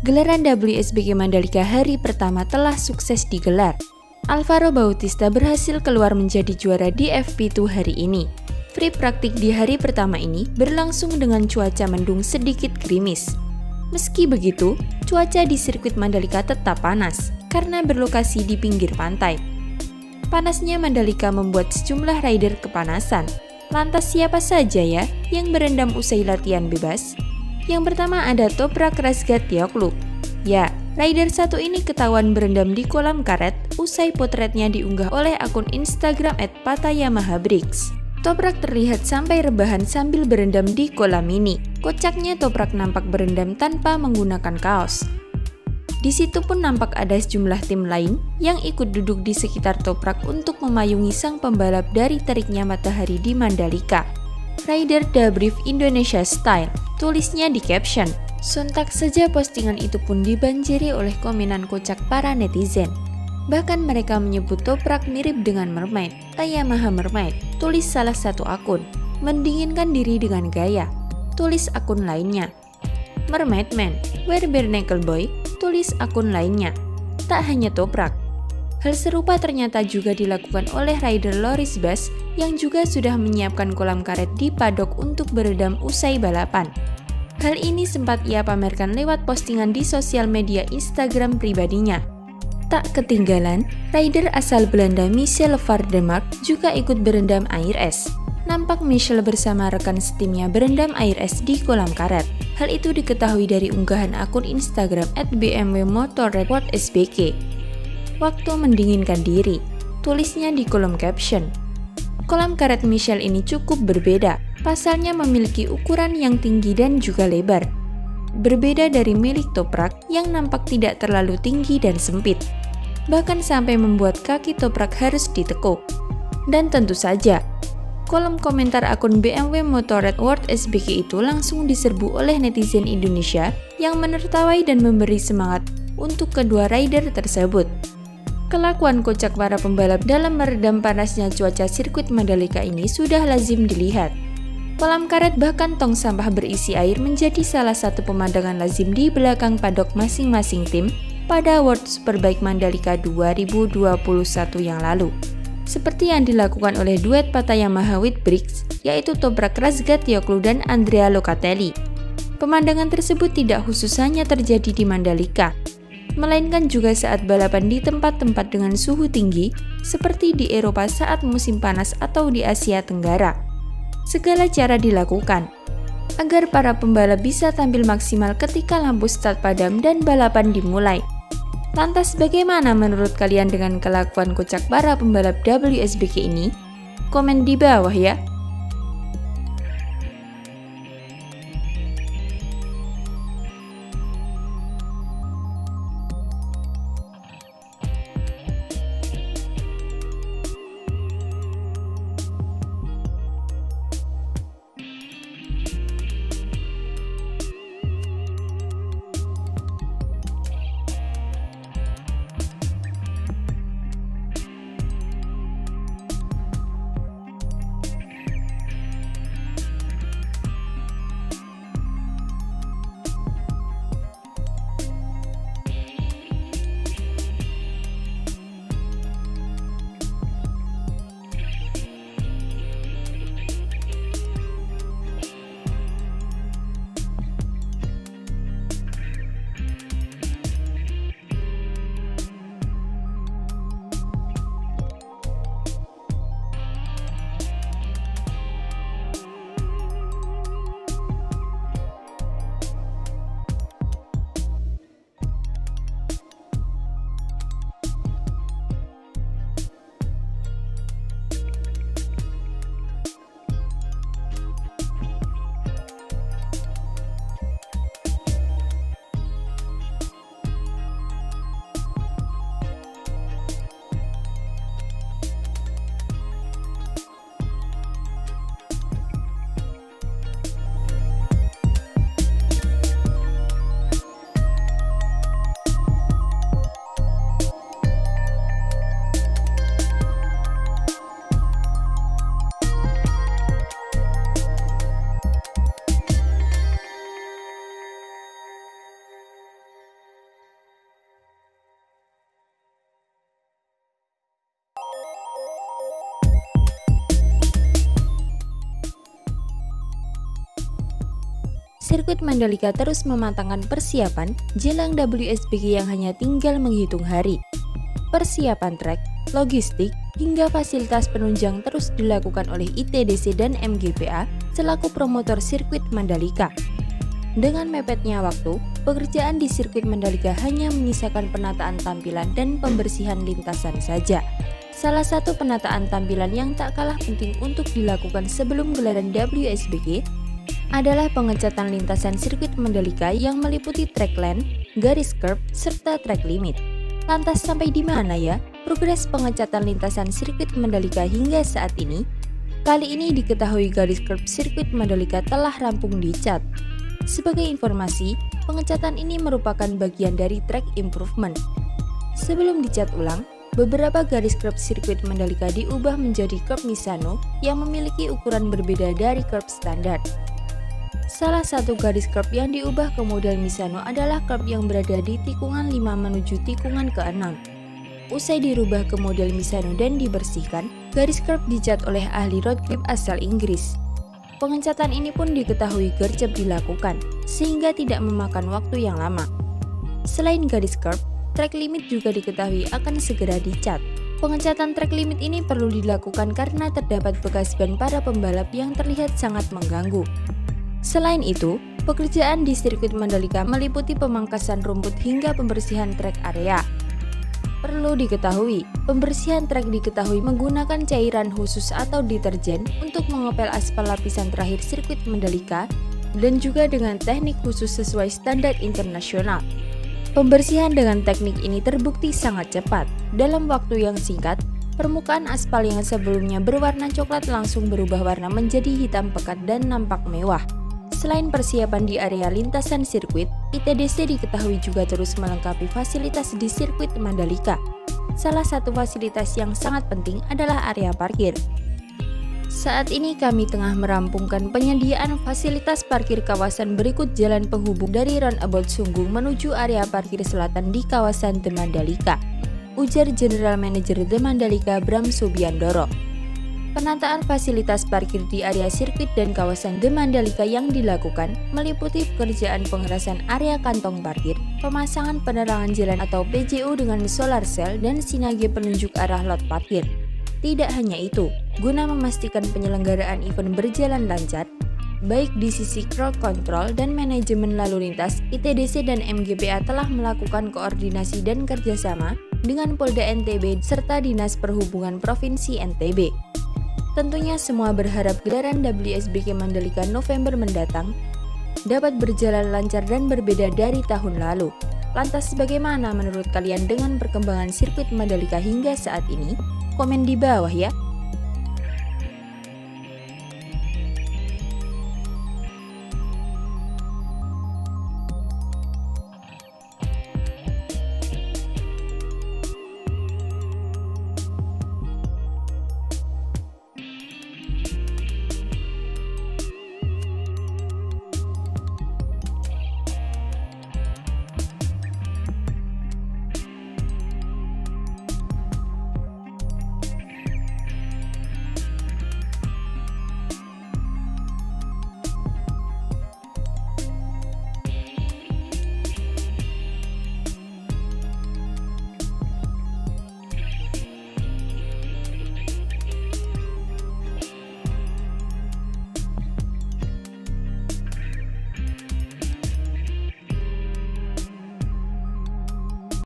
Gelaran WSBK Mandalika hari pertama telah sukses digelar. Alvaro Bautista berhasil keluar menjadi juara di FP2 hari ini. Free praktik di hari pertama ini berlangsung dengan cuaca mendung sedikit gerimis. Meski begitu, cuaca di sirkuit Mandalika tetap panas karena berlokasi di pinggir pantai. Panasnya Mandalika membuat sejumlah rider kepanasan. Lantas siapa saja ya yang berendam usai latihan bebas? Yang pertama ada Toprak Razgatlioglu. Ya, rider satu ini ketahuan berendam di kolam karet usai potretnya diunggah oleh akun Instagram @patayamahabricks. Toprak terlihat sampai rebahan sambil berendam di kolam ini. Kocaknya Toprak nampak berendam tanpa menggunakan kaos. Di situ pun nampak ada sejumlah tim lain yang ikut duduk di sekitar Toprak untuk memayungi sang pembalap dari teriknya matahari di Mandalika. Rider The Brief Indonesia Style, tulisnya di caption. Sontak saja postingan itu pun dibanjiri oleh komenan kocak para netizen. Bahkan mereka menyebut Toprak mirip dengan mermaid, Yamaha Mermaid, tulis salah satu akun. Mendinginkan diri dengan gaya, tulis akun lainnya. Mermaid Man, Wear Barnacle Boy, tulis akun lainnya. Tak hanya Toprak. Hal serupa ternyata juga dilakukan oleh rider Loris Bas yang juga sudah menyiapkan kolam karet di paddock untuk beredam usai balapan. Hal ini sempat ia pamerkan lewat postingan di sosial media Instagram pribadinya. Tak ketinggalan, rider asal Belanda Michelle Vardemark juga ikut berendam air es. Nampak Michelle bersama rekan setimnya berendam air es di kolam karet. Hal itu diketahui dari unggahan akun Instagram @bmw_motorrad_sbk. Waktu mendinginkan diri, tulisnya di kolom caption. Kolam karet Michelle ini cukup berbeda, pasalnya memiliki ukuran yang tinggi dan juga lebar. Berbeda dari milik Toprak yang nampak tidak terlalu tinggi dan sempit, bahkan sampai membuat kaki Toprak harus ditekuk. Dan tentu saja, kolom komentar akun BMW Motorrad World SBK itu langsung diserbu oleh netizen Indonesia yang menertawai dan memberi semangat untuk kedua rider tersebut. Kelakuan kocak para pembalap dalam meredam panasnya cuaca sirkuit Mandalika ini sudah lazim dilihat. Kolam karet bahkan tong sampah berisi air menjadi salah satu pemandangan lazim di belakang paddock masing-masing tim pada World Superbike Mandalika 2021 yang lalu. Seperti yang dilakukan oleh duet Patayamaha with Bricks, yaitu Toprak Razgatlioglu dan Andrea Locatelli. Pemandangan tersebut tidak khusus hanya terjadi di Mandalika, melainkan juga saat balapan di tempat-tempat dengan suhu tinggi seperti di Eropa saat musim panas atau di Asia Tenggara. Segala cara dilakukan agar para pembalap bisa tampil maksimal ketika lampu start padam dan balapan dimulai. Lantas bagaimana menurut kalian dengan kelakuan kocak para pembalap WSBK ini? Komen di bawah ya. sirkuit Mandalika terus mematangkan persiapan jelang WSBK yang hanya tinggal menghitung hari. Persiapan trek, logistik, hingga fasilitas penunjang terus dilakukan oleh ITDC dan MGPA selaku promotor sirkuit Mandalika. Dengan mepetnya waktu, pekerjaan di sirkuit Mandalika hanya menyisakan penataan tampilan dan pembersihan lintasan saja. Salah satu penataan tampilan yang tak kalah penting untuk dilakukan sebelum gelaran WSBK adalah pengecatan lintasan sirkuit Mandalika yang meliputi track length, garis curb, serta track limit. Lantas sampai di mana ya progres pengecatan lintasan sirkuit Mandalika hingga saat ini? Kali ini diketahui garis curb sirkuit Mandalika telah rampung dicat. Sebagai informasi, pengecatan ini merupakan bagian dari track improvement. Sebelum dicat ulang, beberapa garis curb sirkuit Mandalika diubah menjadi curb Misano yang memiliki ukuran berbeda dari curb standar. Salah satu garis curb yang diubah ke model Misano adalah curb yang berada di tikungan 5 menuju tikungan ke-6. Usai dirubah ke model Misano dan dibersihkan, garis curb dicat oleh ahli road grip asal Inggris. Pengecatan ini pun diketahui gercep dilakukan, sehingga tidak memakan waktu yang lama. Selain garis curb, track limit juga diketahui akan segera dicat. Pengecatan track limit ini perlu dilakukan karena terdapat bekas ban para pembalap yang terlihat sangat mengganggu. Selain itu, pekerjaan di sirkuit Mandalika meliputi pemangkasan rumput hingga pembersihan trek area. Perlu diketahui, pembersihan trek diketahui menggunakan cairan khusus atau deterjen untuk mengepel aspal lapisan terakhir sirkuit Mandalika dan juga dengan teknik khusus sesuai standar internasional. Pembersihan dengan teknik ini terbukti sangat cepat. Dalam waktu yang singkat, permukaan aspal yang sebelumnya berwarna coklat langsung berubah warna menjadi hitam pekat dan nampak mewah. Selain persiapan di area lintasan sirkuit, ITDC diketahui juga terus melengkapi fasilitas di sirkuit Mandalika. Salah satu fasilitas yang sangat penting adalah area parkir. Saat ini kami tengah merampungkan penyediaan fasilitas parkir kawasan berikut jalan penghubung dari Roundabout Sunggung menuju area parkir selatan di kawasan The Mandalika, ujar General Manager The Mandalika Bram Subiandoro. Penataan fasilitas parkir di area sirkuit dan kawasan The Mandalika yang dilakukan meliputi pekerjaan pengerasan area kantong parkir, pemasangan penerangan jalan atau PJU dengan solar cell dan sinage penunjuk arah lot parkir. Tidak hanya itu, guna memastikan penyelenggaraan event berjalan lancar, baik di sisi crowd control dan manajemen lalu lintas, ITDC dan MGPA telah melakukan koordinasi dan kerjasama dengan Polda NTB serta Dinas Perhubungan Provinsi NTB. Tentunya semua berharap gelaran WSBK Mandalika November mendatang dapat berjalan lancar dan berbeda dari tahun lalu. Lantas bagaimana menurut kalian dengan perkembangan sirkuit Mandalika hingga saat ini? Komen di bawah ya.